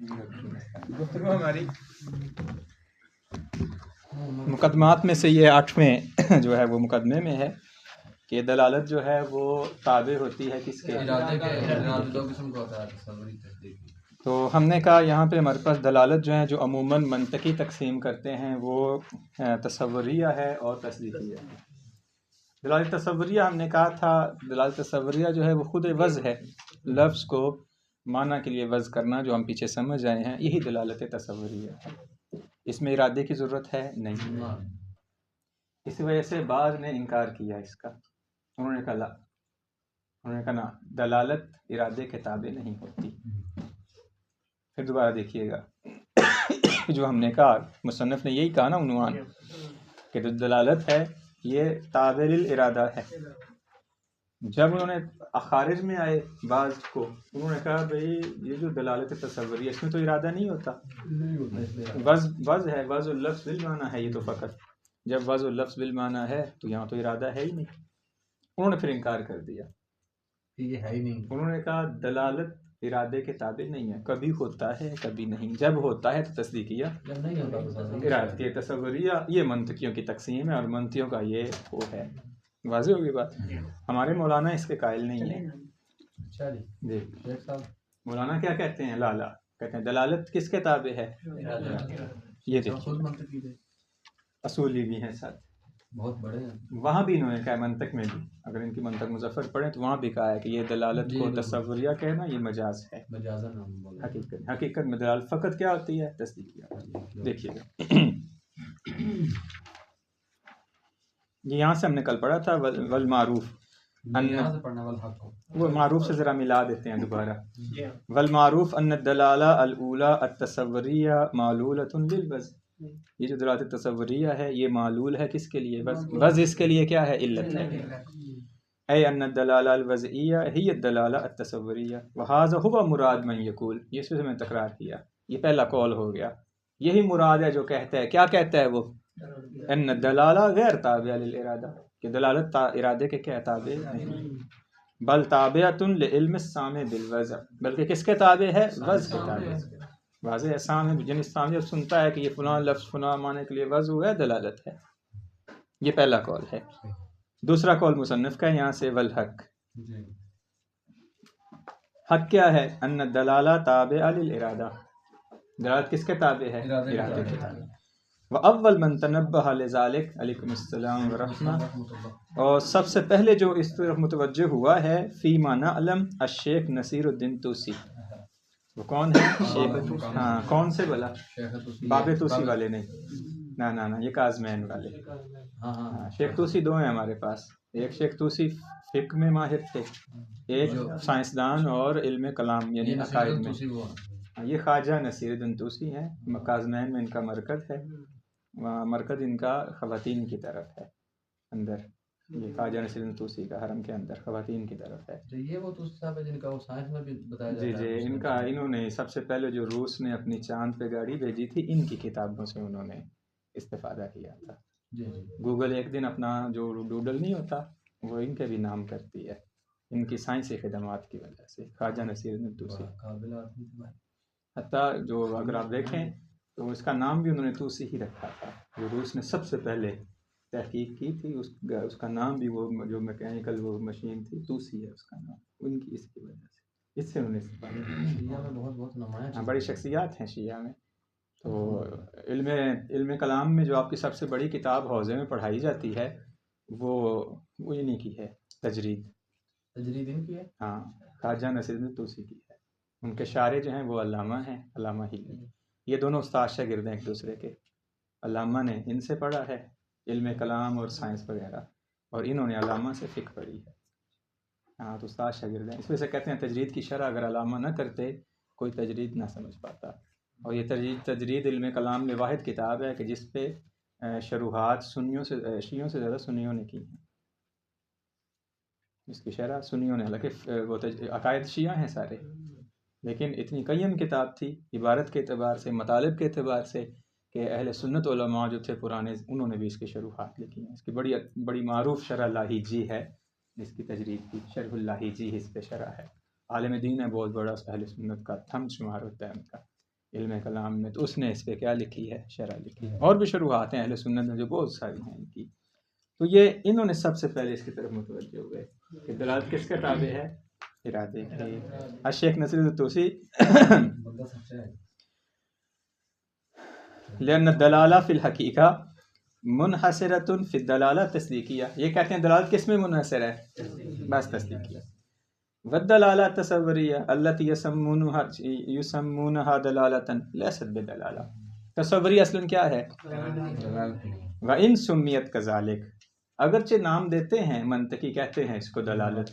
گفتگو ہماری مقدمات میں سے یہ 8ویں جو ہے وہ مقدمے میں ہے کہ دلالت جو ہے وہ تابع ہوتی ہے کس کے؟ تو ہم نے کہا یہاں پہ ہمارے پاس دلالت جو ہے جو عموماً منطقی تقسیم کرتے ہیں وہ تصوریہ ہے اور تصدیقیہ ہے۔ دلالت تصوریہ ہم نے کہا تھا، دلالت تصوریہ جو ہے وہ خود وضع ہے، لفظ کو معنی کے لیے وضع کرنا جو ہم پیچھے سمجھ آئے ہیں، یہی دلالت تصوریہ ہے۔ اس میں ارادے کی ضرورت ہے نہیں، اس وجہ سے بعض نے انکار کیا اس کا، انہوں نے کہا لا، انہوں نے کہا نا دلالت ارادے کے تابع نہیں ہوتی۔ پھر دوبارہ دیکھیے گا جو ہم نے کہا، مصنف نے یہی کہا نا عنوان، کہ جو دلالت ہے یہ تابع للارادہ ہے۔ جب انہوں نے خارج میں آئے بعض کو، انہوں نے کہا بھئی یہ جو دلالت تصوری ہے اس میں تو ارادہ نہیں ہوتا، وضع ہے، وضع اللفظ بالمعنی ہے یہ تو فقط، جب وضع اللفظ بالمعنی ہے تو یہاں تو ارادہ ہے ہی نہیں۔ انہوں نے پھر انکار کر دیا، یہ ہے ہی نہیں، انہوں نے کہا دلالت ارادے کے تابع نہیں ہے، کبھی ہوتا ہے کبھی نہیں، جب ہوتا ہے تو تصدیقیہ، جب نہیں ہوتا ارادی تصوریہ، یہ منطقیوں کی تقسیم ہے اور منطقیوں کا یہ وہ ہے۔ واضح ہوگی بات؟ ہمارے مولانا اس کے قائل نہیں ہیں۔ اچھا جی شیخ صاحب مولانا کیا کہتے ہیں؟ لالا کہتے ہیں دلالت کس کے تابع ہے؟ یہ دیکھیے اصولی بھی ہیں ساتھ، بہت بڑے ہیں، وہاں بھی انہوں نے کہا منطق میں بھی، اگر ان کی منطق مظفر پڑھیں تو وہاں بھی کہا ہے کہ یہ دلالت کو تصوریہ کہنا یہ مجاز ہے، مجازن حقیقت میں دلالت فقط کیا ہوتی ہے؟ تصدیقیہ۔ دیکھیے گا یہاں سے ہم نے کل پڑھا تھا والمعروف، یہاں سے پڑھنا والحق کو، وہ معروف سے ذرا ملا دیتے ہیں دوبارہ۔ والمعروف ان الدلالہ الاولی التصوریہ معلولۃ للوضع، یہ جو دلالت تصوریہ ہے یہ معلول ہے کس کے لیے؟ وضع اس کے لیے کیا ہے؟ علت ہے۔ اے ان الدلالہ الوضعیہ ہی الدلالہ التصوریہ وہذا هو مراد من یقول، یہ اس میں تکرار کیا، یہ پہلا قول ہو گیا، یہی مراد ہے جو کہتا ہے، کیا کہتا ہے وہ؟ ان الدلالہ غیر تابعہ للارادہ، کہ دلالت ارادے کے کیا تابع نہیں، بل تابعۃ لعلم السامع بالوضع، بلکہ کس کے تابع ہے؟ وضع کے تابع۔ واضح ہے، سامع جن سامع سنتا ہے کہ یہ فلاں لفظ فلاں معنی کے لیے وضع ہوا ہے، دلالت ہے۔ یہ پہلا قول ہے۔ دوسرا قول مصنف کا ہے یہاں سے والحق، حق کیا ہے؟ ان الدلالہ تابعہ للارادہ، دلالت کس کے تابع ہے؟ ارادے کے تابع۔ وَأَوَّلْ مَنْ تَنَبَّهَ لِذَلِكَ علیکم السلام ورحمہ، اور سب سے پہلے جو اس طرف متوجہ ہوا ہے فیما نعلم الشیخ نصیر الدین طوسی، وہ کون ہے؟ شیخ، ہاں کون سے بلا؟ باب طوسی والے نہیں، نہ یہ کاظمین والے، ہاں شیخ طوسی دو ہیں ہمارے پاس، ایک شیخ طوسی فقہ میں ماہر تھے، ایک سائنسدان اور علم کلام یعنی عقائد میں، یہ خواجہ نصیر الدین طوسی ہیں، کاظمین میں ان کا مرکز ہے، مرکز ان کا خواتین کی طرف ہے اندر، یہ خواجہ نصیر الدین طوسی کا حرم کے اندر خواتین کی طرف ہے۔ یہ وہ طوسی صاحب ہے جن کا وہ سائنس میں بھی بتایا جاتا ہے۔ جی انہوں نے سب سے پہلے جو روس نے اپنی چاند پہ گاڑی بھیجی تھی، ان کی کتابوں سے انہوں نے استفادہ کیا تھا۔ گوگل ایک دن اپنا جو ڈوڈل نہیں ہوتا وہ ان کے بھی نام کرتی ہے، ان کی سائنسی خدمات کی وجہ سے، خواجہ نصیر الدین طوسی۔ حتیٰ جو اگر آپ دیکھیں تو اس کا نام بھی انہوں نے طوسی ہی رکھا تھا، جو روس نے سب سے پہلے تحقیق کی تھی، اس کا نام بھی وہ جو میکینیکل وہ مشین تھی طوسی ہے اس کا نام، ان کی اس کی وجہ سے، اس سے انہوں نے استفادہ کیا۔ شیعہ میں بہت نمایاں بڑی شخصیات ہیں شیعہ میں۔ تو علم کلام میں جو آپ کی سب سے بڑی کتاب حوزے میں پڑھائی جاتی ہے وہ انہی کی ہے، تجرید ان کی ہے، ہاں خواجہ نصیر الدین طوسی کی ہے۔ ان کے شارح جو ہیں وہ علامہ ہیں، علامہ ہی، یہ دونوں استاد شاگرد ہیں ایک دوسرے کے، علامہ نے ان سے پڑھا ہے علم کلام اور سائنس وغیرہ، اور انہوں نے علامہ سے فقہ پڑھی ہے، ہاں تو استاد شاگرد ہیں، اس وجہ سے کہتے ہیں تجرید کی شرح اگر علامہ نہ کرتے کوئی تجرید نہ سمجھ پاتا، اور یہ تجرید علم کلام میں واحد کتاب ہے کہ جس پہ شروحات شیعوں سے زیادہ سنیوں نے کی ہیں، اس کی شرح سنیوں نے، حالانکہ وہ عقائد شیعہ ہیں سارے، لیکن اتنی قیم کتاب تھی عبارت کے اعتبار سے، مطالب کے اعتبار سے، کہ اہل سنت علماء جو تھے پرانے انہوں نے بھی اس کی شروحات لکھی ہیں۔ اس کی بڑی معروف شرح لاہیجی ہے، جس کی تجرید کی شرح اللاہیجی اس پہ شرح ہے، عالم دین ہے بہت بڑا، اہل سنت کا تھم شمار ہوتا ہے ان کا۔ علم کلام میں، تو اس نے اس پہ کیا لکھی ہے؟ شرح لکھی ہے۔ اور بھی شروحات ہیں اہل سنت میں جو بہت ساری ہیں ان کی، تو یہ انہوں نے سب سے پہلے اس کی طرف متوجہ ہوئے کہ دلالت کس کے تابع ہے؟ ارادے کے۔ شیخ نصیر الطوسی لأن الدلالہ فی الحقیقہ منحصرۃ فی الدلالہ تصدیقیہ، یہ کہتے ہیں دلالت کس میں منحصر ہے؟ بس تصدیقیہ۔ والدلالہ تصوریہ التی یسمونها دلالۃ لیست بدلالہ، تصوری اصلاً کیا ہے؟ وَإِن سُمِّيَتْ كَذَلِكَ، اگرچہ نام دیتے ہیں منطقی کہتے ہیں اس کو دلالت،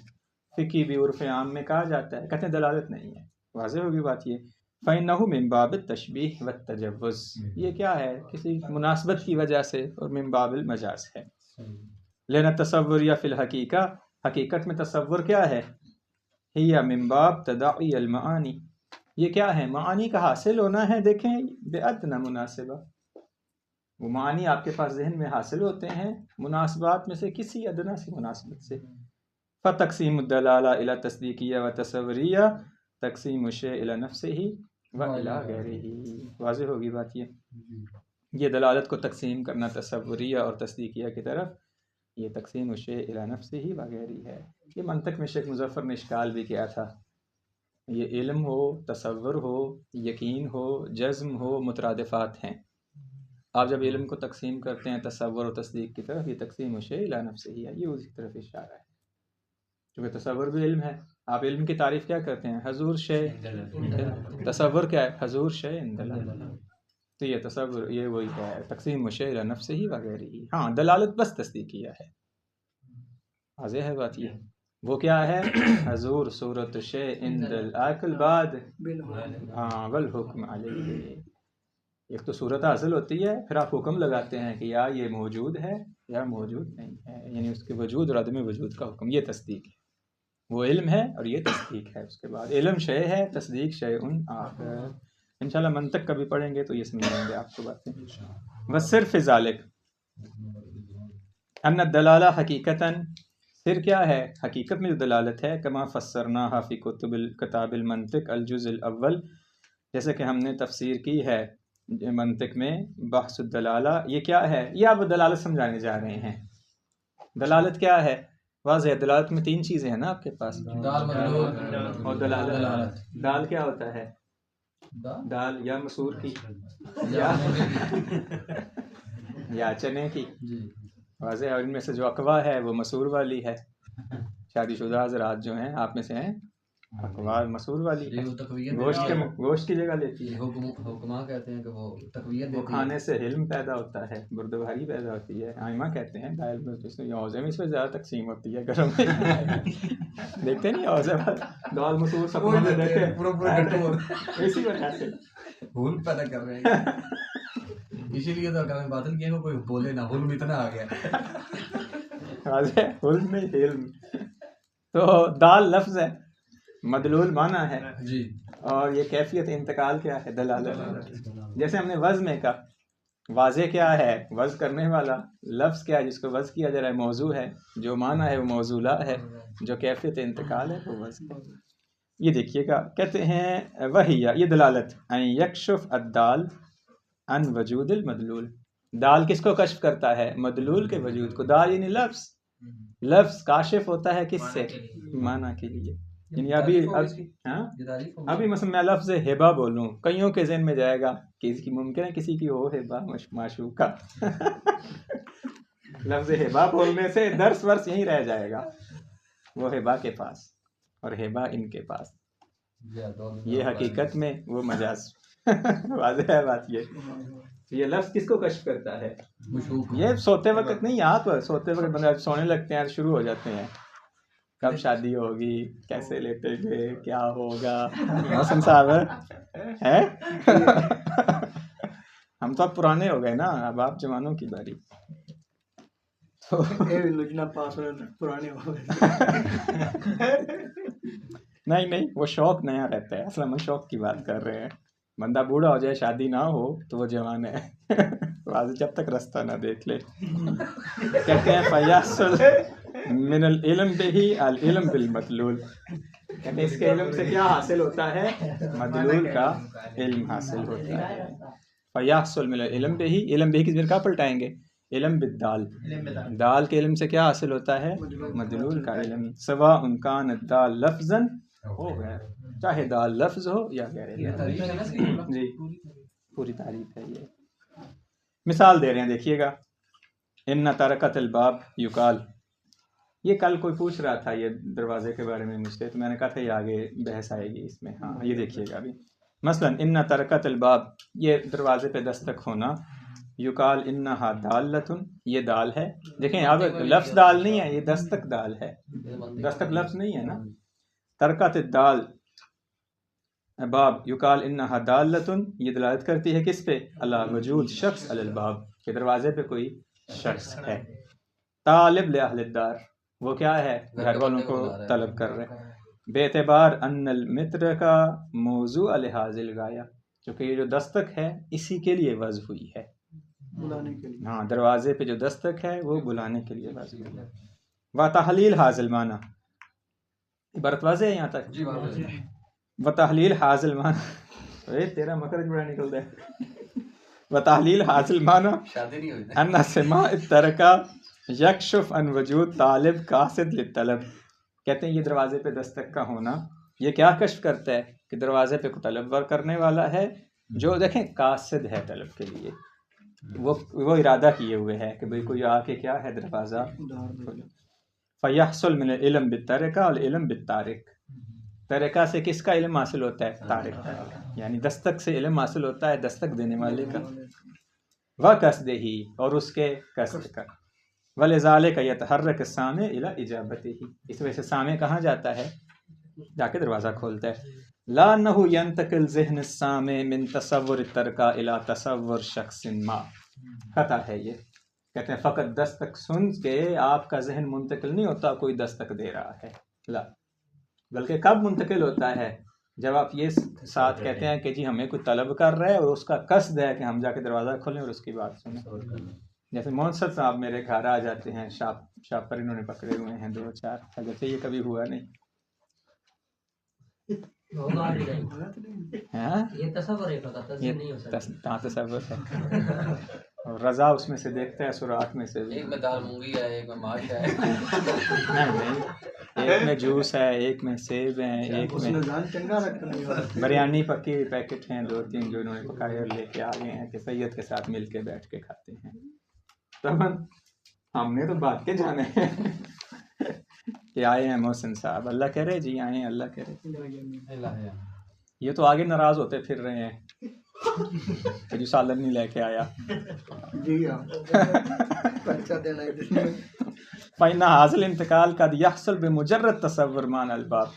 فقہی بھی عرف عام میں کہا جاتا ہے، کہتے ہیں دلالت نہیں ہے۔ واضح ہوگی بات یہ، فَإِنَّهُ مِن بَابِ التَّشْبِيهِ وَالتَّجَوُّزِ، یہ کیا ہے؟ کسی مناسبت کی وجہ سے، اور من باب المجاز ہے۔ لینا تصوریہ فی الحقیقہ، حقیقت میں تصور کیا ہے؟ ہی من باب تداعی المعانی، یہ کیا ہے؟ معانی کا حاصل ہونا ہے۔ دیکھیں بِأَدْنَى مناسبہ، وہ معانی آپ کے پاس ذہن میں حاصل ہوتے ہیں مناسبات میں سے کسی ادنا سی مناسبت سے۔ فتقسیم الدلالہ الی تصدیقیہ و تصوریہ تقسیم الشیء الی نفسہ و الی غیرہ۔ واضح ہوگی بات یہ دلالت کو تقسیم کرنا تصوریہ اور تصدیقیہ کی طرف، یہ تقسیم الشیء الی نفسہ و غیرہ ہے۔ یہ منطق میں شیخ مظفر نے اشکال بھی کیا تھا، یہ علم ہو، تصور ہو، یقین ہو، جزم ہو، مترادفات ہیں۔ آپ جب علم کو تقسیم کرتے ہیں تصور و تصدیق کی طرف، یہ تقسیم الشیء الی نفسہ ہے، یہ اسی طرف اشارہ ہے، کیونکہ تصور بھی علم ہے۔ آپ علم کی تعریف کیا کرتے ہیں؟ حضور شیء، تصور کیا ہے؟ حضور شیء عند اللہ، تو یہ تصور، یہ وہی ہے تقسیم الشیء الی نفسہ وغیرہ۔ ہاں دلالت بس تصدیقیہ ہے، واضح ہے بات یہ، وہ کیا ہے؟ حضور صورت شیء عند العقل بعد ہاں والحکم علیہ، ایک تو صورت حاصل ہوتی ہے، پھر آپ حکم لگاتے ہیں کہ یا یہ موجود ہے یا موجود نہیں ہے، یعنی اس کے وجود اور عدم وجود کا حکم، یہ تصدیق ہے۔ وہ علم ہے اور یہ تصدیق ہے۔ اس کے بعد علم شے ہے، تصدیق شیء آخر۔ انشاءاللہ منطق کبھی پڑھیں گے تو یہ سمجھیں گے آپ کو باتیں۔ وصرف ذالک ان الدلالہ حقیقتاً، پھر کیا ہے؟ حقیقت میں جو دلالت ہے، کما فسرناہا فی کتاب المنطق الجزء الاول، جیسے کہ ہم نے تفسیر کی ہے منطق میں بحث الدلالہ، یہ کیا ہے؟ یہ آپ دلالت سمجھانے جا رہے ہیں۔ دلالت کیا ہے؟ واضح، دلالت میں تین چیزیں ہیں نا آپ کے پاس، دال مدلول اور دلالت۔ دال کیا ہوتا ہے؟ دال یا مسور کی یا چنے کی، واضح ہے، اور ان میں سے جو اقوا ہے وہ مسور والی ہے۔ شادی شدہ حضرات جو ہیں آپ میں سے ہیں، اقوا مسور والی ہے، گوشت کی جگہ لیتی ہے۔ حکما کہتے ہیں کہ وہ تقویت، وہ کھانے سے علم پیدا ہوتا ہے، بردباری پیدا ہوتی ہے۔ آئمہ کہتے ہیں دائل اوزے میں اس میں زیادہ تقسیم ہوتی ہے گرم میں دیکھتے نہیں اوزے دال مسور سب میں دیکھتے ہیں پورا اسی وجہ سے حلم پیدا کر رہے ہیں، اسی لیے تو کلام باطل کیا کوئی بولے نہ، حلم اتنا آ گیا۔ واضح، حلم میں علم، تو دال لفظ ہے، مدلول معنی ہے جی، اور یہ کیفیت انتقال کیا ہے؟ دلالت۔ جیسے ہم نے وزن میں کہا، واضح کیا ہے؟ وزن کرنے والا لفظ کیا ہے جس کو وزن کیا جا رہا ہے؟ موضوع ہے، جو معنی ہے وہ موضوع ہے، جو کیفیت انتقال ہے وہ وزن ہے۔ یہ دیکھیے گا، کہتے ہیں وہی یہ دلالت ان یکشف الدال عن وجود المدلول، دال کس کو کشف کرتا ہے؟ مدلول کے وجود کو۔ دال یعنی لفظ، لفظ کاشف ہوتا ہے کس سے؟ معنی کے لیے۔ یعنی ابھی مثلا میں لفظ ہبہ بولوں، کئیوں کے ذہن میں جائے گا کہ اس کی ممکن ہے کسی کی ہو ہبہ معشوقہ لفظ ہبہ بولنے سے درس ورس یہیں رہ جائے گا، وہ ہبہ کے پاس اور ہبہ ان کے پاس، یہ حقیقت میں وہ مجاز واضح ہے بات۔ یہ لفظ کس کو کشف کرتا ہے؟ یہ سوتے وقت نہیں، آپ سوتے وقت بندہ سونے لگتے ہیں شروع ہو جاتے ہیں، کب شادی ہوگی، کیسے لیٹیں گے، کیا ہوگا، حسن صاحب ہے ہم تو اب پرانے ہو گئے نا، اب آپ جوانوں کی باری۔ نہیں وہ شوق نیا رہتا ہے، اصل ہم شوق کی بات کر رہے ہیں۔ بندہ بوڑھا ہو جائے شادی نہ ہو تو وہ جوان ہے جب تک رستہ نہ دیکھ لے۔ کہتے ہیں فیاصل من العلم بہی العلم بالمطلول، کہتے ہیں اس کے علم سے کیا حاصل ہوتا ہے؟ مدلول کا علم حاصل ہوتا ہے. فیحصل من العلم بہ، علم بہ کی ضمیر کا پلٹائیں گے، علم بالدال، دال کے علم سے کیا حاصل ہوتا ہے؟ مدلول کا علم. سواء کان الدال لفظا، ہو گیا چاہے دال لفظ ہو یا غیر یہ لفظ. تعریف ہے نا اس کی جی پوری تعریف ہے یہ. مثال دے رہے ہیں دیکھیے گا، ان ترکت الباب یقال، یہ کل کوئی پوچھ رہا تھا یہ دروازے کے بارے میں مجھ سے، تو میں نے کہا تھا یہ آگے بحث آئے گی اس میں. ہاں یہ دیکھیے گا ابھی. مثلا ان ترکت الباب، یہ دروازے پہ دستک ہونا، یقال انہا دالۃ، یہ دال ہے. دیکھیں اب لفظ دال نہیں ہے، یہ دستک دال ہے، دستک لفظ نہیں ہے نا. ترکت الدال باب یقال انہا دالۃ، یہ دلالت کرتی ہے کس پہ؟ علی وجود شخص علی الباب، کہ دروازے پہ کوئی شخص ہے. طالب لأہل الدار، وہ کیا ہے؟ گھر والوں کو طلب کر رہے. بے اعتبار ان المتر کا موضوع لحاظ الغایہ، چونکہ یہ جو دستک ہے اسی کے لیے وضع ہوئی ہے، بلانے کے لیے. ہاں دروازے پہ جو دستک ہے وہ بلانے کے لیے وضع ہوئی ہے. و تحلیل حاصل معنی، عبارت واضح ہے یہاں تک؟ جی واضح ہے. و تحلیل حاصل معنی، تیرا مخرج بڑا نکلتا ہے. و تحلیل حاصل معنی شادی نہیں ہوئی ان سماع الترکہ یکشف عن وجود طالب قاصد للطلب، کہتے ہیں یہ دروازے پہ دستک کا ہونا یہ کیا کشف کرتا ہے؟ کہ دروازے پہ کوئی طلب ور کرنے والا ہے جو دیکھیں قاصد ہے طلب کے لیے، وہ ارادہ کیے ہوئے ہے کہ بھئی کوئی آ کے کیا ہے دروازہ کھولے. فیحصل من العلم بالترکہ والعلم بالتارک، ترکہ سے کس کا علم حاصل ہوتا ہے؟ تارک کا، یعنی دستک سے علم حاصل ہوتا ہے دستک دینے والے کا. وقصدہ، اور اس کے قصد کا. ولذالک یتحرک السامع الی اجابتہ، اس وجہ سے سامع کہاں جاتا ہے؟ جا کے دروازہ کھولتا ہے. لا انہ ینتقل ذہن السامع من تصور الترکہ الی تصور شخص ما، خطا ہے یہ. کہتے ہیں فقط دستک سن کے آپ کا ذہن منتقل نہیں ہوتا کوئی دستک دے رہا ہے، لا، بلکہ کب منتقل ہوتا ہے؟ جب آپ یہ ساتھ کہتے ہیں کہ جی ہمیں کوئی طلب کر رہا ہے اور اس کا قصد ہے کہ ہم جا کے دروازہ کھولیں اور اس کی بات سنیں. جیسے مونسد صاحب میرے گھر آ جاتے ہیں، شاپ پر انہوں نے پکڑے ہوئے ہیں 2-4، اگرچہ یہ کبھی ہوا نہیں. یہ تصور ہے، فقط تصور نہیں ہو سکتا. تصور ہے. اور رضا اس میں سے دیکھتا ہے سوراخ میں سے. ایک میں دال مونگی ہے، ایک میں ماش ہے. نہیں، ایک میں جوس ہے، ایک میں سیب ہیں، ایک میں بریانی پکی ہوئی پیکٹ ہیں 2-3 جو انہوں نے پکائے اور لے کے آ گئے ہیں کہ سید کے ساتھ مل کے بیٹھ کے کھاتے ہیں. تب ہم نے تو بات کے جانے ہیں کہ آئے ہیں محسن صاحب، اللہ کہہ رہے جی آئے ہیں، اللہ کہہ رہے. یہ تو آگے ناراض ہوتے پھر رہے ہیں کہ جو سالن نہیں لے کے آیا. جی ہاں پرچہ دینا ہے. فَإِنَّ حاصل انتقال قد يحصل بمجرد تصور معنی الباب،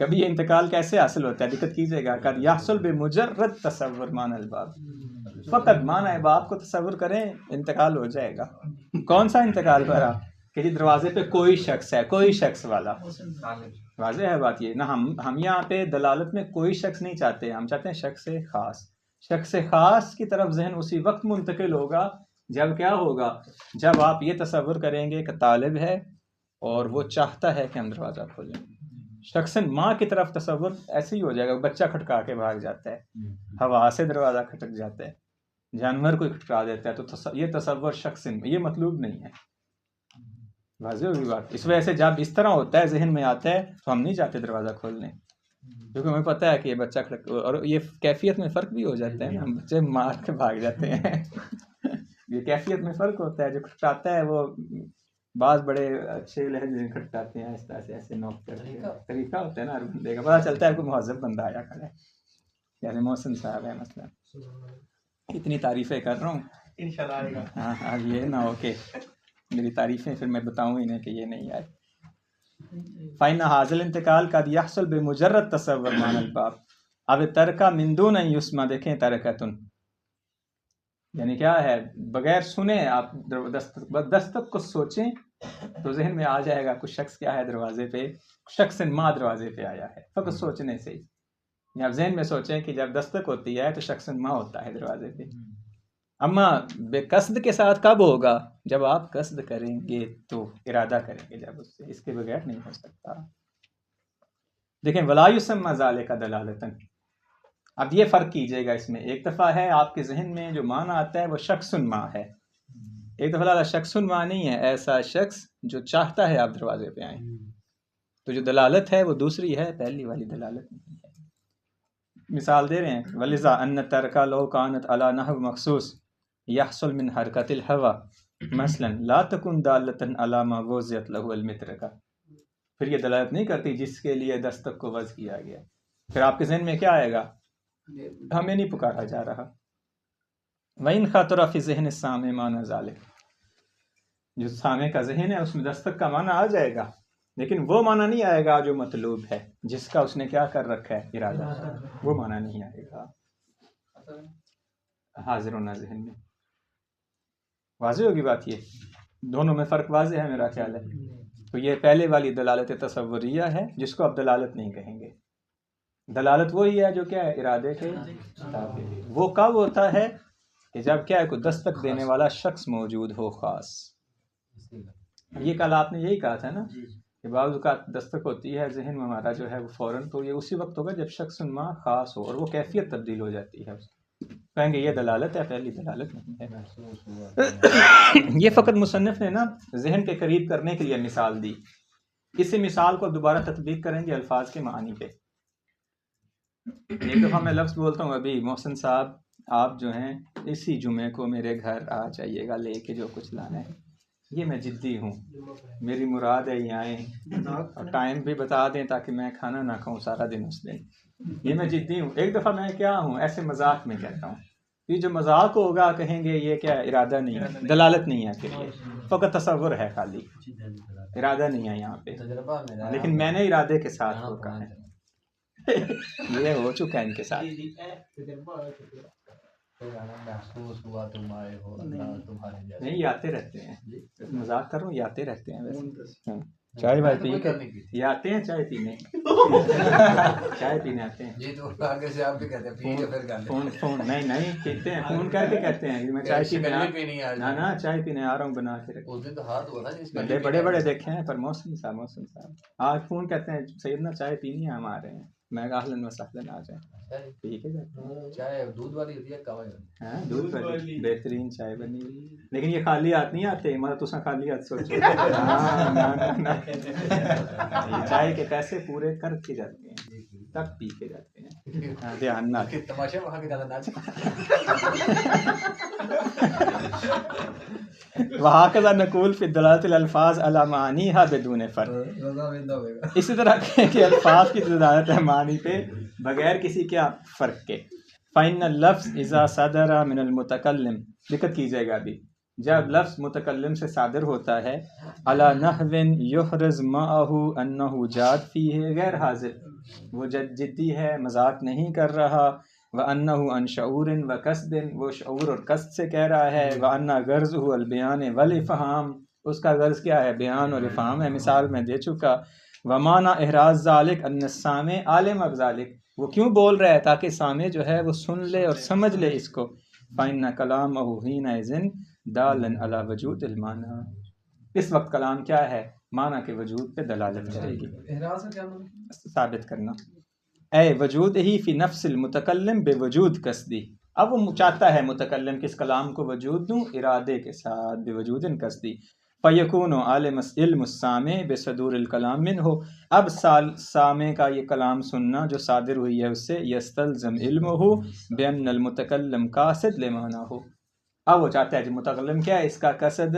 کبھی یہ انتقال کیسے حاصل ہوتا ہے؟ دقت کیجئے گا. قد يحصل بمجرد تصور معنی الباب، فقط معنی باب کو تصور کریں انتقال ہو جائے گا. کون سا انتقال کرا؟ کہ جی دروازے پہ کوئی شخص ہے، کوئی شخص والا. واضح ہے بات یہ نا. ہم یہاں پہ دلالت میں کوئی شخص نہیں چاہتے، ہم چاہتے ہیں شخص خاص. شخص خاص کی طرف ذہن اسی وقت منتقل ہوگا جب کیا ہوگا؟ جب آپ یہ تصور کریں گے کہ طالب ہے اور وہ چاہتا ہے کہ ہم دروازہ کھولیں. شخص ماں کی طرف تصور ایسے ہی ہو جائے گا، بچہ کھٹکا کے بھاگ جاتا ہے، ہوا سے دروازہ کھٹک جاتا ہے، جانور کوئی کھٹکا دیتا ہے، تو یہ تصور شخص یہ مطلوب نہیں ہے. واضح ہوگی بات. اس وجہ سے جب اس طرح ہوتا ہے ذہن میں آتا ہے تو ہم نہیں چاہتے دروازہ کھولنے، کیونکہ ہمیں پتہ ہے کہ یہ بچہ اور یہ کیفیت میں فرق بھی ہو جاتا ہے نا، ہم بچے مار کے بھاگ جاتے ہیں. یہ کیفیت میں فرق ہوتا ہے. جو کھٹکاتا ہے وہ بعض بڑے اچھے لہجے میں کھٹکاتے ہیں، اس طرح سے ایسے نوک کرتے ہیں، طریقہ ہوتا ہے نا ہر بندے کا. پتہ چلتا ہے کوئی مہذب بندہ آیا کھڑا ہے، جیسے محسن صاحب ہے مثلا. اتنی تعریفیں کر رہا ہوں انشاءاللہ آئے گا. ہاں یہ نہ ہو کہ میری تعریفیں پھر میں بتاؤں انہیں کہ یہ نہیں آئے. فَإِنَّ حاصل انتقال قد يحصل بمجرد تصور معنی الباب. اب ترکہ من دون ان یسمع، دیکھیں ترکتن یعنی کیا ہے؟ بغیر سنے آپ دستک کو سوچیں تو ذہن میں آ جائے گا کچھ شخص کیا ہے دروازے پہ، شخص ما دروازے پہ آیا ہے. فقط سوچنے سے ہی آپ ذہن میں سوچیں کہ جب دستک ہوتی ہے تو شخص ما ہوتا ہے دروازے پہ. اما بے قصد کے ساتھ کب ہوگا؟ جب آپ قصد کریں گے تو، ارادہ کریں گے جب، اس سے، اس کے بغیر نہیں ہو سکتا. دیکھیں ولا یسمى ذلك دلالتاً. اب یہ فرق کیجیے گا اس میں. ایک دفعہ ہے آپ کے ذہن میں جو معنی آتا ہے وہ شخص ما ہے، ایک دفعہ شخص ما نہیں ہے، ایسا شخص جو چاہتا ہے آپ دروازے پہ آئیں. تو جو دلالت ہے وہ دوسری ہے، پہلی والی دلالت نہیں ہے. مثال دے رہے ہیں وَلِذَا أَنَّ التَّرْكَ لَوْ كَانَتْ عَلَى نَحْوٍ مَخْصُوصٍ يَحْصُلُ مِنْ حَرْكَةِ الْهَوَى مثلاً لَا تَكُنْ دَالَّةً عَلَى مَا وُضِعَتْ لَهُ الْمِطْرَقَةُ. پھر یہ دلالت نہیں کرتی جس کے لیے دستک کو وضع کیا گیا. پھر آپ کے ذہن میں کیا آئے گا؟ ہمیں نہیں پکارا جا رہا. وَإِنْ خَطَرَ فِي ذِهْنِ السَّامِعِ مَعْنَى ذَلِكَ. جو سامع کا ذہن ہے اس میں دستک کا معنی آ جائے گا، لیکن وہ معنی نہیں آئے گا جو مطلوب ہے، جس کا اس نے کیا کر رکھا ہے ارادہ، وہ معنی نہیں آئے گا. حاضر ہونا ذہن میں. واضح ہوگی بات؟ یہ دونوں میں فرق واضح ہے میرا خیال ہے. تو یہ پہلے والی دلالت تصوریہ ہے جس کو اب دلالت نہیں کہیں گے. دلالت وہی ہے جو کیا ہے ارادے کے تابع. وہ کب ہوتا ہے کہ جب کیا ہے کوئی دستک دینے والا شخص موجود ہو خاص. یہ کل آپ نے یہی کہا تھا نا کہ بعض اوقات دستک ہوتی ہے ذہن میں ہمارا جو ہے وہ فوراً، تو یہ اسی وقت ہوگا جب شخص ما خاص ہو اور وہ کیفیت تبدیل ہو جاتی ہے. کہیں گے یہ دلالت ہے، پہلی دلالت نہیں ہے. یہ فقط مصنف نے نا ذہن کے قریب کرنے کے لیے مثال دی. اسی مثال کو دوبارہ تطبیق کریں گے الفاظ کے معانی پہ. ایک دفعہ میں لفظ بولتا ہوں ابھی محسن صاحب آپ جو ہیں اسی جمعے کو میرے گھر آ جائیے گا لے کے جو کچھ لانا ہے. یہ میں جدی ہوں، میری مراد ہے یہ آئیں اور ٹائم بھی بتا دیں تاکہ میں کھانا نہ کھاؤں سارا دن اس دن. یہ میں جدی ہوں. ایک دفعہ میں کیا ہوں ایسے مذاق میں کہتا ہوں. یہ جو مذاق ہوگا کہیں گے یہ کیا ارادہ نہیں ہے، دلالت نہیں ہے، کہ فقط تصور ہے، خالی ارادہ نہیں ہے یہاں پہ. لیکن میں نے ارادے کے ساتھ روکا ہے. یہ ہو چکا ہے ان کے ساتھ. نہیں یہ آتے رہتے ہیں، مذاق کر رہا ہوں، یہ آتے رہتے ہیں ویسے. چائے بھائی پی کر یہ آتے ہیں چائے پینے، چائے پینے آتے ہیں. جی تو آگے سے آپ بھی کہتے ہیں پی کے پھر کر لیں. فون نہیں کہتے ہیں، فون کر کے کہتے ہیں میں چائے پینے نا چائے پینے آ رہا ہوں بنا کے. اس دن تو ہاتھ ہوا نا بندے بڑے بڑے دیکھے ہیں، پر محسن صاحب آج فون کہتے ہیں سیدنا چائے پینی ہے، ہم آ رہے ہیں. میں اہلاً و سہلاً آ جائیں. ٹھیک ہے چائے دودھ والی ہوتی ہے کہوا والی؟ ہاں دودھ والی بہترین چائے بنی ہوئی. لیکن یہ خالی ہاتھ نہیں آتے، مطلب تو خالی ہاتھ سوچو. چائے کے پیسے پورے کر کے جاتے ہیں تب پی کے جاتے ہیں. دھیان نہ تماشے وہاں کے زیادہ ناچ. وہکذا نقول فی دلالت الالفاظ علی معانیہا بدون فرق. اسی طرح کہ الفاظ کی دلالت ہے معنی پہ بغیر کسی کیا فرق کے. فإن اللفظ اذا صدر من المتکلم، دقت کیجیے گا ابھی، جب لفظ متکلم سے صادر ہوتا ہے علی نحو یحرز معہ انہ جاد فیہ غیر حاضر، وہ جدی ہے مذاق نہیں کر رہا. وَأَنَّهُ عَنْ شَعُورٍ وَقَصْدٍ، وہ شعور اور قصد سے کہہ رہا ہے. وَأَنَّ غَرْضُهُ الْبِيَانِ وَالْإِفْهَامِ، اس کا غرض کیا ہے؟ بیان اور افہام ہے. مثال میں دے چکا. وَمَانَ إِحْرَازِ ذَلِكَ أَنَّ السَّامِعَ عَالِمَ بِذَلِكَ، وہ کیوں بول رہا ہے؟ تاکہ سامع جو ہے وہ سن لے اور سمجھ لے اس کو. فَإِنَّ كَلَامَهُ حِينَئِذٍ دَالًا عَلَى وُجُودِ الْمَعنَى، اس وقت کلام کیا ہے؟ معنی کے وجود پہ دلالت کرے گی. احراز کا کیا مطلب؟ ثابت کرنا. اے وجود ہی فی نفس المتکلم بے وجود قصدی. اب وہ چاہتا ہے متکلم کس کلام کو وجود دوں ارادے کے ساتھ، بے وجود قصدی. فیکون عالم علم السامع بصدور الکلام منہ، اب سامع کا یہ کلام سننا جو صادر ہوئی ہے اس سے یستلزم علمہ بان المتکلم قاصد لمعنہ. اب وہ چاہتا ہے جو متکلم کیا ہے اس کا قصد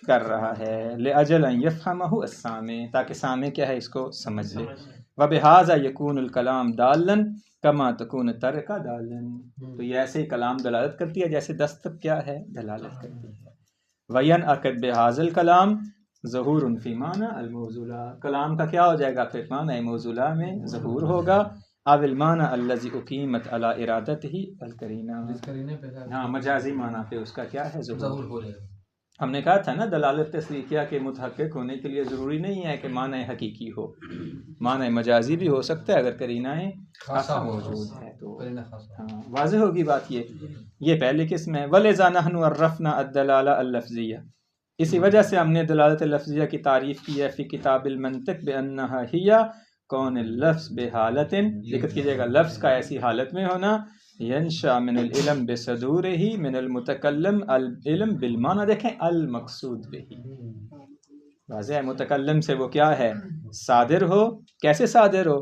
کر رہا ہے. لاجل ان یفہمہ السامع، تاکہ سامع کیا ہے اس کو سمجھ لے. وبہذا یکون الکلام دالن کما تکون ترک دالن، تو یہ ایسے ہی کلام دلالت کرتی ہے جیسے دستک کیا ہے دلالت کرتی ہے. وینعقد بہذا الکلام ظہور فی معنی الموصولہ، کلام کا کیا ہو جائے گا پھر معنی موصولہ میں ظہور ہوگا. او المعنی الذی اقیمت علی ارادتہ القرینہ، ہاں مجازی معنی پہ اس کا کیا ہے ظہور ہو جائے گا. ہم نے کہا تھا نا دلالت تصریحیہ کے متحقق ہونے کے لیے ضروری نہیں ہے کہ معنی حقیقی ہو، معنی مجازی بھی ہو سکتا ہے اگر قرینائیں خاصہ موجود ہے تو. ہاں واضح ہوگی بات. یہ پہلی قسم ہے. وَلِذَا نَحْنُ عَرَّفْنَا الدَّلَالَةَ اللَّفْظِيَّةَ، اسی وجہ سے ہم نے دلالت لفظیہ کی تعریف کی ہے فی کتاب المنطق بأنها هي کون اللفظ بحالت، ذکر کیجیے گا لفظ کا ایسی حالت میں ہونا، ینشا من العلم بصدورہ من المتکلم العلم بالمعنی، دیکھیں المقصود بہی، واضح ہے متکلم سے وہ کیا ہے صادر ہو، کیسے صادر ہو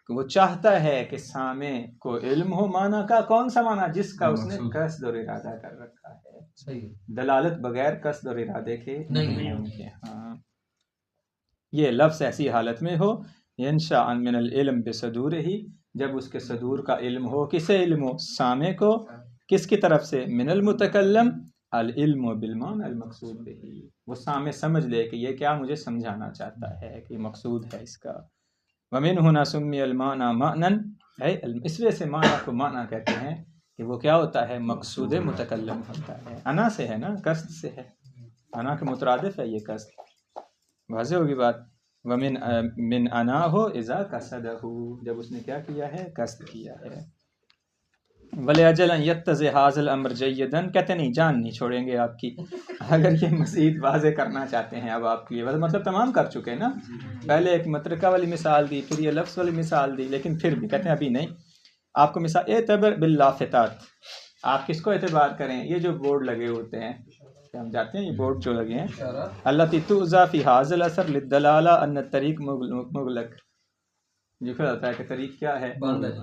کہ وہ چاہتا ہے کہ سامع کو علم ہو معنی کا، کون سا معنی جس کا اس نے قصد اور ارادہ کر رکھا ہے، صحیح، دلالت بغیر قصد اور ارادے کے نہیں ہے ان کے ہاں، یہ لفظ ایسی حالت میں ہو ینشا من العلم بصدورہ، جب اس کے صدور کا علم ہو، کسے علم ہو سامع کو، کس کی طرف سے من المتکلم العلم بالمعنی المقصود بہی، وہ سامع سمجھ لے کہ یہ کیا مجھے سمجھانا چاہتا ہے کہ مقصود ہے اس کا، ومن ہنا سمی المعنی معنی، اس وجہ سے معنی کو معنی کہتے ہیں کہ وہ کیا ہوتا ہے مقصود متکلم ہوتا ہے، انا سے ہے نا، قصد سے ہے، انا کے مترادف ہے یہ قصد، واضح ہوگی بات، ومن من انا ہو اذا قصدہ، جب اس نے کیا کیا ہے قصد کیا ہے، وَلِأَجَلَ أَن يَتَّضِحَ هَذَا الْأَمْرُ جَيِّدًا، کہتے نہیں جان نہیں چھوڑیں گے آپ کی، اگر یہ مزید واضح کرنا چاہتے ہیں اب آپ کی، مطلب تمام کر چکے ہیں نا، پہلے ایک مترکہ والی مثال دی، پھر یہ لفظ والی مثال دی، لیکن پھر بھی کہتے ہیں ابھی نہیں، آپ کو مثال اعتبر باللافتات، آپ کس کو اعتبار کریں، یہ جو بورڈ لگے ہوتے ہیں، ہم جاتے ہیں یہ بورڈ جو لگے ہیں، التي تؤذى في هذا الاثر للدلالة ان الطريق مغلق، لکھا جاتا ہے کہ طریق کیا ہے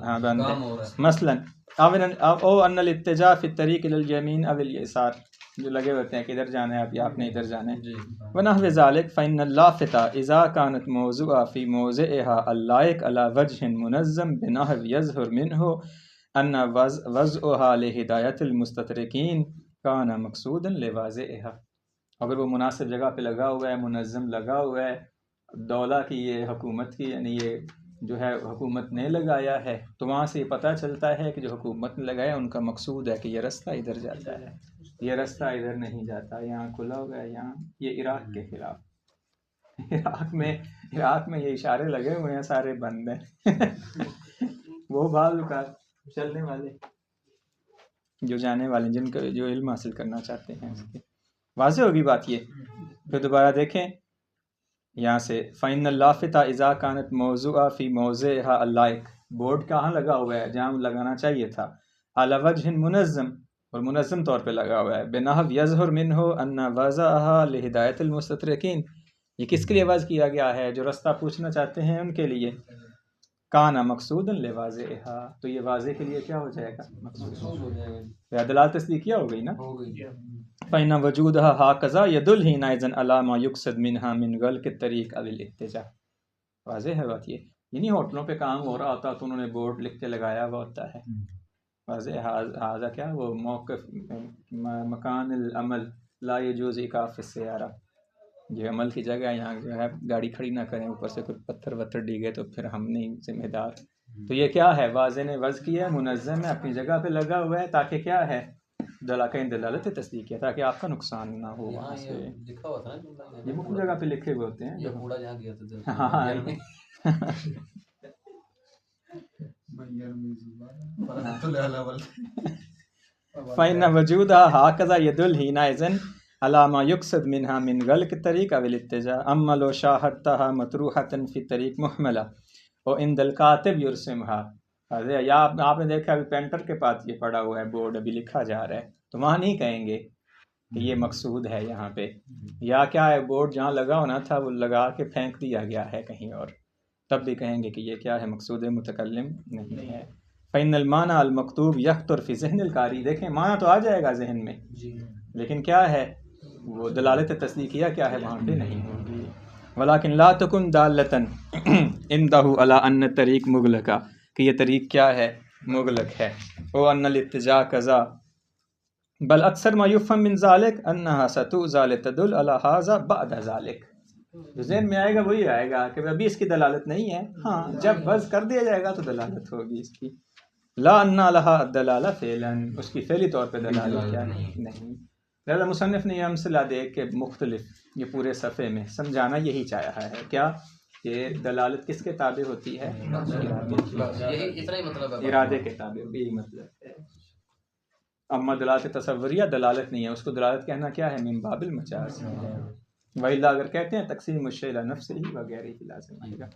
ہاں بند ہے، مثلا او ان الاتجاه في الطريق الى اليمين او اليسار، جو لگے ہوتے ہیں کہ ادھر جانا ہے اب آپ نے ادھر جانا ہے، ونحو ذلك فان اللافته اذا كانت موضوعه في موضعها اللائق على وجه منظم بنحو يظهر منه ان وضعها لهدايه المستتركين كان مقصودا لواضعها، اگر وہ مناسب جگہ پہ لگا ہوا ہے، منظم لگا ہوا ہے، دولہ کی یہ حکومت کی یعنی یہ جو ہے حکومت نے لگایا ہے، تو وہاں سے یہ پتہ چلتا ہے کہ جو حکومت نے لگایا ان کا مقصود ہے کہ یہ رستہ ادھر جاتا ہے، یہ رستہ ادھر نہیں جاتا، یہاں کھلا ہوا ہے، یہاں یہ عراق کے خلاف، عراق میں یہ اشارے لگے ہوئے ہیں سارے بند ہیں وہ بعض اوقات چلنے والے جو جانے والے جن کا جو علم حاصل کرنا چاہتے ہیں اس کے، واضح ہوگی بات یہ، پھر دوبارہ دیکھیں یہاں سے فَإِنَّ اللَّافِتَ إِذَا كَانَتْ مَوْضُوعًا فِي مَوْضِعِهَا اللَّائِق، بورڈ کہاں لگا ہوا ہے جہاں لگانا چاہیے تھا، عَلَى وَجْهٍ منظم، اور منظم طور پہ لگا ہوا ہے، بِنَحْوٍ يَظْهُرُ مِنْهُ أَنَّ وَضْعَهَا لِهِدَايَةِ الْمُسْتَتْرِكِينَ، یہ کس کے لیے وضع کیا گیا ہے، جو رستہ پوچھنا چاہتے ہیں ان کے لیے، کانا مقصودا لواضعها، تو یہ واضح کے لیے کیا ہو جائے گا مقصود ہو جائے گا، دلالت تصدیقیہ ہو گئی نا، فإن وجودها هكذا يدل حينئذ على ما يقصد منها من غلق الطريق او الاتجاه، واضح ہے بات یہ نہیں ہوٹلوں پہ کام ہو رہا ہوتا تو انہوں نے بورڈ لکھ کے لگایا ہوا ہوتا ہے، واضح هذا کیا وہ موقف مکان العمل لا يجوز ايقاف السيارة، یہ عمل کی جگہ ہے، یہاں جو ہے گاڑی کھڑی نہ کریں، اوپر سے کوئی پتھر وتھر ڈیگے تو پھر ہم نہیں ذمہ دار، تو یہ کیا ہے واضح نے وضع کیا ہے، منظم ہے، اپنی جگہ پہ لگا ہوا ہے، تاکہ کیا ہے دلالت تصدیق ہے، تاکہ آپ کا نقصان نہ ہو، وہاں سے لکھا ہوا تھا نا، یہ مختلف جگہ پہ لکھے ہوئے ہوتے ہیں، یہ کوڑا جہاں گیا تھا ہاں فإن وجودها هكذا يدل حينئذ على ما يقصد منها من غلق الطريق او الاتجاه، اما لو شاهدتها مطروحة في الطريق محملة وعند الكاتب يرسمها، یا آپ نے دیکھا ابھی پینٹر کے پاس یہ پڑا ہوا ہے بورڈ ابھی لکھا جا رہا ہے، تو وہاں نہیں کہیں گے کہ یہ مقصود ہے یہاں پہ، یا کیا ہے بورڈ جہاں لگا ہونا تھا وہ لگا کے پھینک دیا گیا ہے کہیں اور، تب بھی کہیں گے کہ یہ کیا ہے مقصود متکلم نہیں ہے، فإن المعنى المکتوب یخطر فی ذہن القاری، دیکھیں معنی تو آ جائے گا ذہن میں لیکن کیا ہے وہ دلالت تصدیقیہ کیا ہے وہاں پہ نہیں ہوگی، ولیکن لا تکن دالتن عنده على ان الطريق مغلقہ، کہ یہ طریق کیا ہے مغلق ہے، او ان الاتجاہ کذا، بل اکثر ما یفهم من ذلك انها ستؤذى لتدل على هذا بعد ذلك، جو ذہن میں آئے گا وہی آئے گا کہ ابھی اس کی دلالت نہیں ہے، ہاں جب وضع کر دیا جائے گا تو دلالت ہوگی اس کی، لا ان لها الدلالہ فعلا، اس کی فعلی طور پہ دلالت کیا نہیں، لہذا مصنف نے یہ امثلہ دے کے مختلف یہ پورے صفحے میں سمجھانا یہی چاہا ہے کیا کہ دلالت کس کے تابع ہوتی ہے، ارادے کے تابع، یہی مطلب ہے، اما دلالت تصوریہ دلالت نہیں ہے، اس کو دلالت کہنا کیا ہے من باب المجاز، وإلا اگر کہتے ہیں تقسیم الشیء الی نفسہ وغیرہ ہی لازم آئے گا،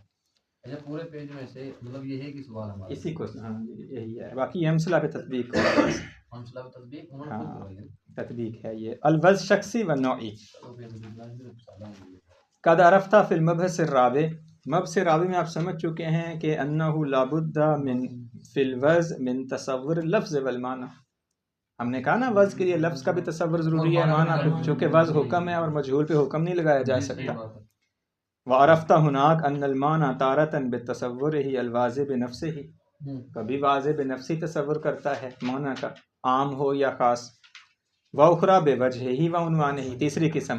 اچھا پورے پیج میں سے مطلب یہ ہے کہ سوال ہمارا اسی کو ہاں یہی ہے، باقی یہ امثلہ پہ تطبیق ہوگا بس۔ ہم صلاح تصدیق انہوں نے ہاں خود کروائی ہے۔ تطبیق ہے یہ الوز شخصی و نوعی۔ تو پھر سادہ ہوں گے۔ قد عرفتہ فی المبحث الرابع، مبحث رابع میں آپ سمجھ چکے ہیں کہ انہ لابد من فی الوز من تصور اللفظ والمعنی۔ ہم نے کہا نا وز کے لیے لفظ کا بھی تصور ضروری ہے، معنی پہ، چونکہ وز حکم ہے اور مجہول پہ حکم نہیں لگایا جا سکتا۔ وعرفتہ ہناک ان المعنی تارتاً بتصورہ الواضح بنفسہ، کبھی واضح بنفسی تصور کرتا ہے معنی کا، عام ہو یا خاص۔ وَأُخْرَى بِوَجْهِهِ وَعُنْوَانِهِ، تیسری قسم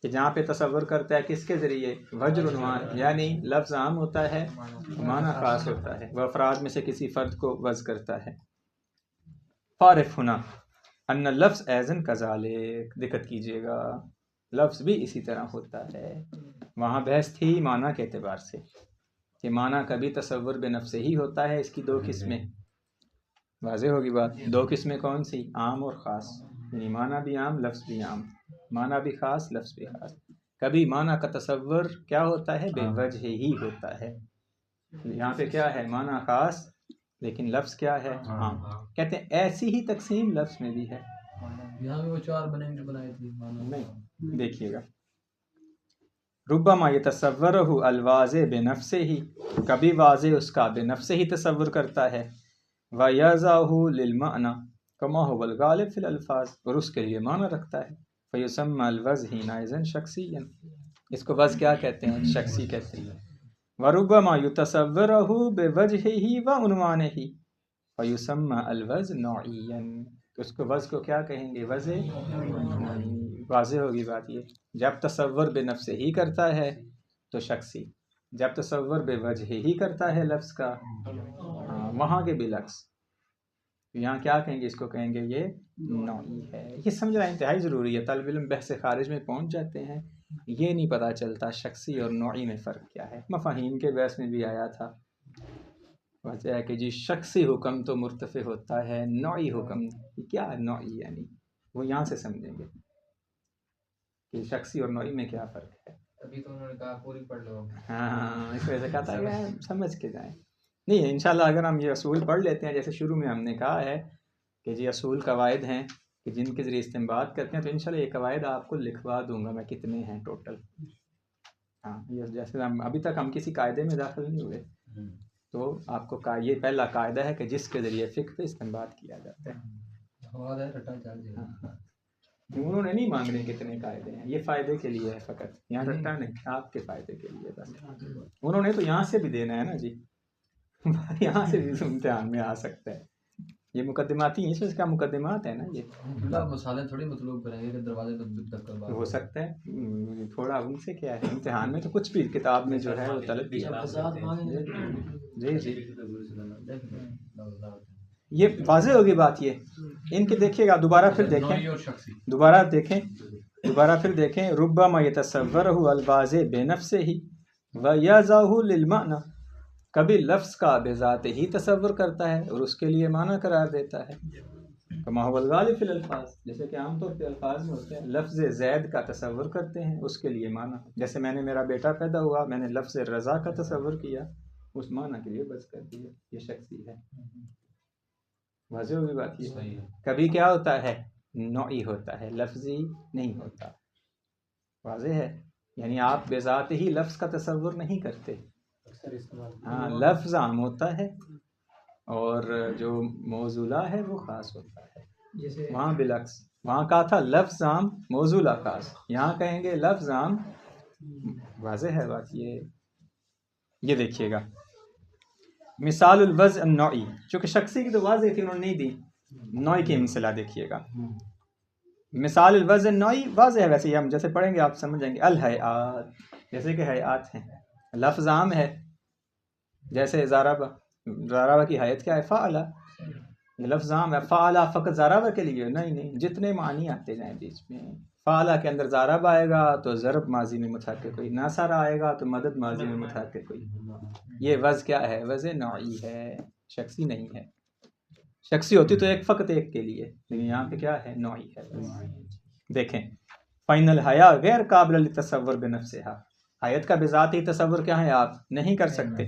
کہ جہاں پہ تصور کرتا ہے کس کے ذریعے، وجہ عنوان، یعنی لفظ عام ہوتا ہے معنی خاص ہوتا ہے، وہ افراد میں سے کسی فرد کو وضع کرتا ہے۔ فارف ہونا ان لفظ ایزن کذالک، دقت کیجیے گا، لفظ بھی اسی طرح ہوتا ہے۔ وہاں بحث تھی معنی کے اعتبار سے کہ معنی کبھی تصور بنفس ہی ہوتا ہے، اس کی دو قسمیں، واضح ہوگی بات۔ دو قسمیں کون سی؟ عام اور خاص، یعنی معنی بھی عام لفظ بھی عام، معنی بھی خاص لفظ بھی خاص۔ کبھی معنی کا تصور کیا ہوتا ہے؟ بے وجہ ہی ہوتا ہے۔ یہاں پہ کیا ہے؟ معنی خاص لیکن لفظ کیا ہے؟ عام۔ کہتے ہیں ایسی ہی تقسیم لفظ میں بھی ہے۔ یہاں بھی وہ چار بنائی تھی نہیں، دیکھیے گا، ربما یتصورہ الواضح بنفسہ ہی، کبھی واضح اس کا بنفسہ ہی تصور کرتا ہے، وَيَضَعُهُ لِلْمَعْنَى كَمَا هُوَ الْغَالِبُ فِي الْأَلْفَاظ، اور اس کے لیے معنی رکھتا ہے، فَيُسَمَّى الْوَضْعُ حِينَئِذٍ شَخْصِيًّا، اس کو وضع کیا کہتے ہیں؟ شخصی کہتے ہیں۔ وَرُبَّمَا يُتَصَوَّرُهُ بِوَجْهِهِ وَعُنْوَانِهِ فَيُسَمَّى الْوَضْعُ نَوْعِيًّا، تو اس کو وضع کو کیا کہیں گے؟ وضع۔ واضح ہوگی بات یہ، جب تصور بے نفس ہی کرتا ہے تو شخصی، جب تصور بے وجہ ہی کرتا ہے لفظ کا، وہاں کے بالعکس، یہاں کیا کہیں گے؟ اس کو کہیں گے یہ نوعی ہے۔ یہ سمجھنا انتہائی ضروری ہے، طالب علم بحث خارج میں پہنچ جاتے ہیں یہ نہیں پتہ چلتا شخصی اور نوعی میں فرق کیا ہے۔ مفاہیم کے بحث میں بھی آیا تھا، وجہ ہے کہ جی شخصی حکم تو مرتفع ہوتا ہے، نوعی حکم نہیں۔ کیا نوعی یعنی؟ وہ یہاں سے سمجھیں گے کہ شخصی اور نوعی میں کیا فرق ہے۔ ابھی تو انہوں نے کہا پوری پڑھ لو۔ ہاں، اس وجہ سے کہتا ہے کہ سمجھ کے جائیں۔ نہیں، انشاءاللہ اگر ہم یہ اصول پڑھ لیتے ہیں، جیسے شروع میں ہم نے کہا ہے کہ جی اصول قواعد ہیں کہ جن کے ذریعے استنباط کرتے ہیں، تو انشاءاللہ یہ قواعد آپ کو لکھوا دوں گا میں کتنے ہیں ٹوٹل۔ ہاں، یہ جیسے ہم ابھی تک ہم کسی قاعدے میں داخل نہیں ہوئے، تو آپ کو یہ پہلا قاعدہ ہے کہ جس کے ذریعے فقہ پہ استنباط کیا جاتا ہے۔ انہوں نے نہیں مانگنے کتنے قاعدے ہیں، یہ فائدے کے لیے ہے فقط، یہاں رٹا نہیں، آپ کے فائدے کے لیے بس۔ انہوں نے تو یہاں سے بھی دینا ہے نا جی، یہاں سے بھی امتحان میں آ سکتا ہے۔ یہ مقدماتی ہیں، اس کا مقدمات ہے نا یہ۔ مسالے تھوڑی مطلوب کریں گے کہ دروازے پہ ہو سکتا ہے تھوڑا ان سے کیا ہے، امتحان میں تو کچھ بھی کتاب میں جو ہے وہ طلب کی جی جی، یہ واضح ہوگی بات۔ یہ ان کے دیکھیے گا، دوبارہ پھر دیکھیں، ربما یتصورہ الواضح بنفسہ ہی ویضعہ للمعنی، کبھی لفظ کا بذات ہی تصور کرتا ہے اور اس کے لیے معنی قرار دیتا ہے، کما هو الغالب فی الالفاظ، جیسے کہ عام طور پہ الفاظ میں ہوتے ہیں، لفظ زید کا تصور کرتے ہیں اس کے لیے معنی، جیسے میں نے میرا بیٹا پیدا ہوا، میں نے لفظ رضا کا تصور کیا، اس معنی کے لیے بس کر دیا، یہ شخصی ہے۔ واضح ہوگی بات یہ۔ کبھی کیا ہوتا ہے؟ نوعی ہوتا ہے، لفظی نہیں ہوتا۔ واضح ہے، یعنی آپ بذات ہی لفظ کا تصور نہیں کرتے، ہاں لفظ عام ہوتا ہے اور جو موضوعہ ہے وہ خاص ہوتا ہے۔ وہاں بالعکس، وہاں کہا تھا لفظ عام موضوعہ خاص، یہاں کہیں گے لفظ عام۔ واضح ہے بات یہ دیکھیے گا، مثال الوضع النوعی، چونکہ شخصی کی تو واضح تھی انہوں نے نہیں دی، نوعی کی امثلہ دیکھیے گا۔ مثال الوضع النوعی واضح ہے، ویسے ہی ہم جیسے پڑھیں گے آپ سمجھ جائیں گے۔ الہیئات، جیسے کہ حیات ہیں، لفظ عام ہے، جیسے زارابہ کی حیات کیا ہے؟ فعلا، یہ لفظ عام ہے۔ فعلا فقط زارابہ کے لیے نہیں، جتنے معنی آتے جائیں بیچ میں، فعلا کے اندر زارابہ آئے گا تو ضرب ماضی میں متحرک کوئی، ناصرہ آئے گا تو مدد ماضی میں متحرک کوئی۔ یہ وضع کیا ہے؟ وضع نوعی ہے، شخصی نہیں ہے۔ شخصی ہوتی تو فقط ایک کے لیے، لیکن یہاں پہ کیا ہے؟ نوعی ہے۔ دیکھیں، فَإِنَّ الْحَيَاءَ غیر قابل للتصور بنفسها، حیت کا بذات ہی تصور کیا ہے آپ نہیں کر سکتے،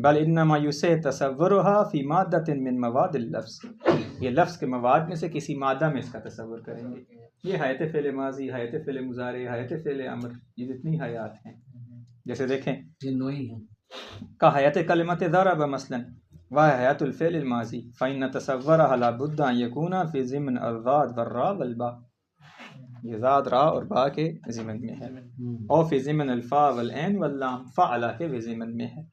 بل انما یسع تصورها فی مادۃ من مواد اللفظ، یہ لفظ کے مواد میں سے کسی مادہ میں اس کا تصور کریں گے. یہ حیت فعل ماضی، حیت فعل مضارع، حیت فعل امر، یہ جتنی حیات ہیں، جیسے دیکھیں یہ نوعی ہیں. کا حیت کلمت ضرب مثلا وہ حیات الفعل الماضی فإن تصورها لا بد ان يكون في ضمن الضاد والراء والباء، یہ ذات را اور با کے ضمن میں ہے، اور فی ضمن الفاء والعین واللام فعلا کے بھی ضمن میں ہے.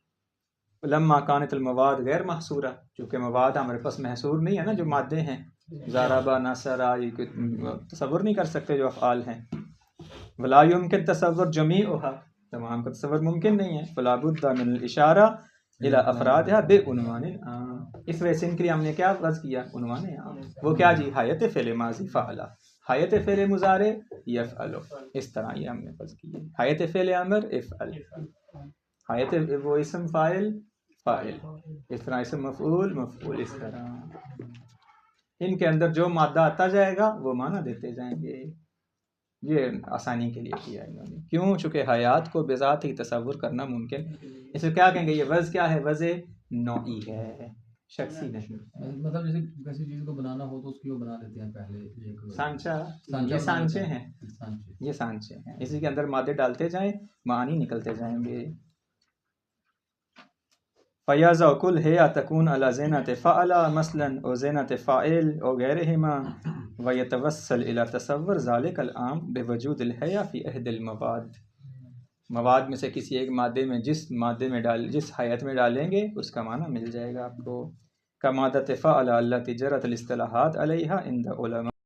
لما كانت المواد غیر محصورہ، چونکہ مواد ہمارے پاس محصور نہیں ہے نا، جو مادے ہیں ضربا نصرا، یہ تصور نہیں کر سکتے جو افعال ہیں. ولا يمكن تصور جميعها، تمام کا تصور ممکن نہیں ہے. فلا بد من الاشارہ الى افرادها بعنوان عام، اس وجہ سے ان کے لیے ہم نے کیا وضع کیا؟ عنوان عام. وہ کیا جی؟ حیت فعل ماضی فعلا، حیت فعل مضارع یفعل، اس طرح یہ ہم نے وضع کی. حیت فعل امر افعل، حیت وہ اسم فاعل فاعل، اس طرح اسم مفعول مفعول، اس طرح ان کے اندر جو مادہ آتا جائے گا وہ معنی دیتے جائیں گے. یہ آسانی کے لیے کیا انہوں نے، کیوں؟ چونکہ حیات کو بذات ہی تصور کرنا ممکن. اس کو کیا کہیں گے؟ یہ وضع کیا ہے؟ وضع نوعی ہے، شخصی نہیں. مطلب جیسے کسی چیز کو بنانا ہو تو اس کی وہ بنا دیتے ہیں پہلے سانچہ، یہ سانچے ہیں، یہ سانچے ہیں، اسی کے اندر مادے ڈالتے جائیں، معانی نکلتے جائیں گے. فیاض و کل ہے تکون علی زینت فعلا مثلا او زینت فاعل او غیرہما ویتوصل الی تصور ذالک العام بوجود الحیا فی احد المواد، مواد میں سے کسی ایک مادے میں جس مادے میں جس حیت میں ڈالیں گے اس کا معنی مل جائے گا آپ کو. کا مادت فعلا التی جرت الاصطلاحات علیہا عند علماء